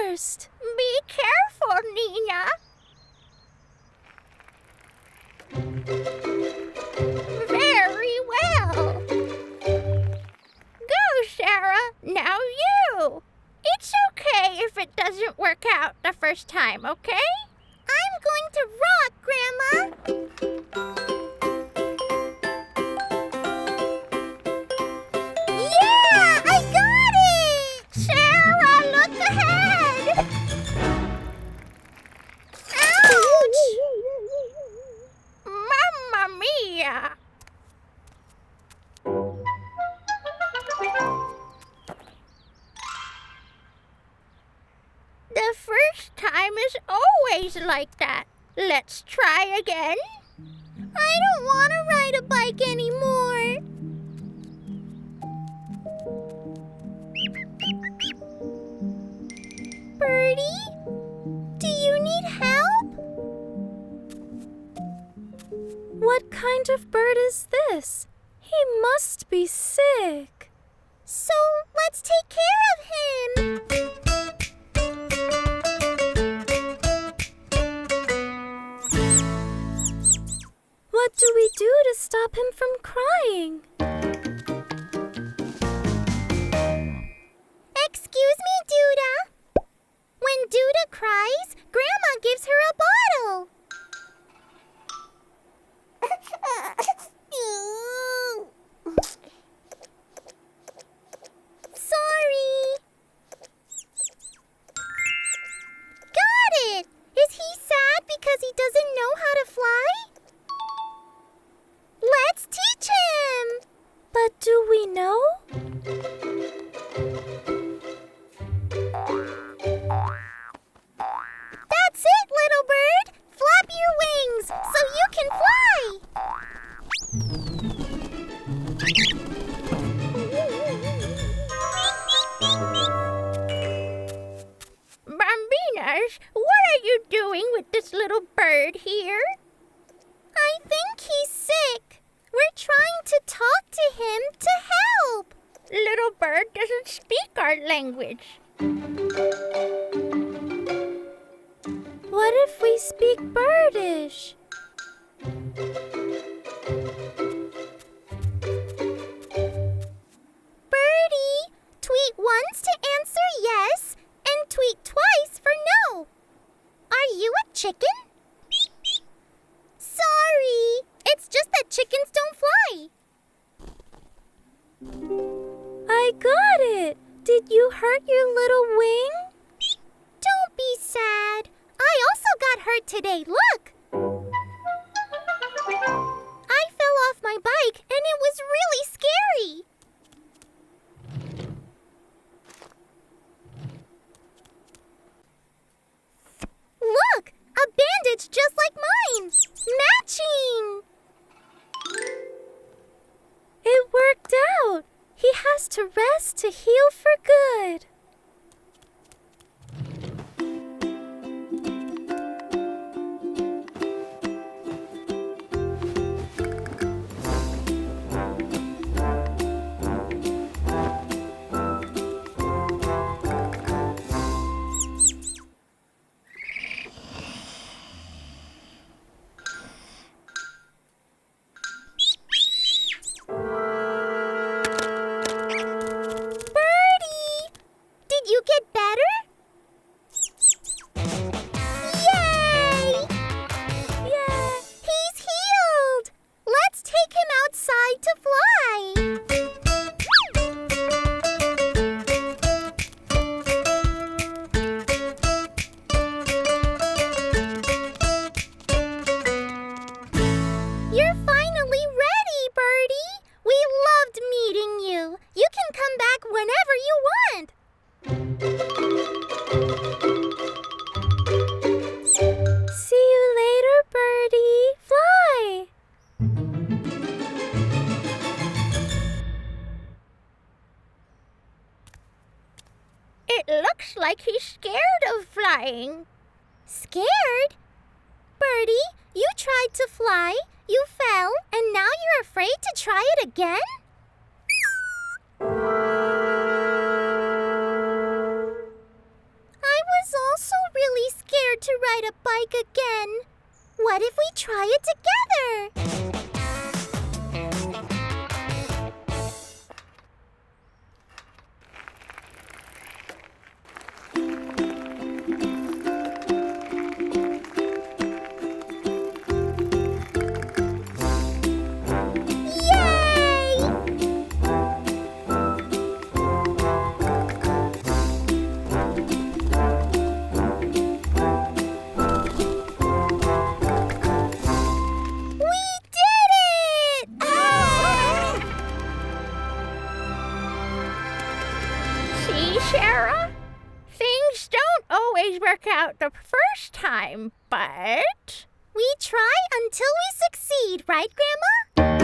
first. Be careful, Nina. Very well. Go, Sara. Now you. It's okay if it doesn't work out the first time, okay? I'm going to rock, Grandma. Yeah, I got it! Sara, look ahead! Ouch! Mamma mia! The first time is always like that. Let's try again. I don't want to ride a bike anymore. Birdie, do you need help? What kind of bird is this? He must be sick. So let's take care of him. What do we do to stop him from crying? Excuse me, Duda. When Duda cries, Grandma gives her a bottle. Sorry. Got it! Is he sad because he doesn't know how to fly? Let's teach him! But do we know? That's it, little bird! Flap your wings so you can fly! Bambinas, what are you doing with this little bird here? I think he's sick. We're trying to talk to him to help. Little bird doesn't speak our language. What if we speak birdish? Birdie, tweet once to answer yes and tweet twice for no. Are you a chicken? Sorry, it's just that chickens don't fly. I got it! Did you hurt your little wing? Don't be sad. I also got hurt today, look! I fell off my bike and it was really scary. Look! A bandage just like mine! Matching! It worked out! He has to rest to heal for good. like he's scared of flying. Scared? Birdie, you tried to fly, you fell, and now you're afraid to try it again? I was to ride a bike again. What if we try it together? See, Sara? Things don't always work out the first time, but... We try until we succeed, right, Grandma?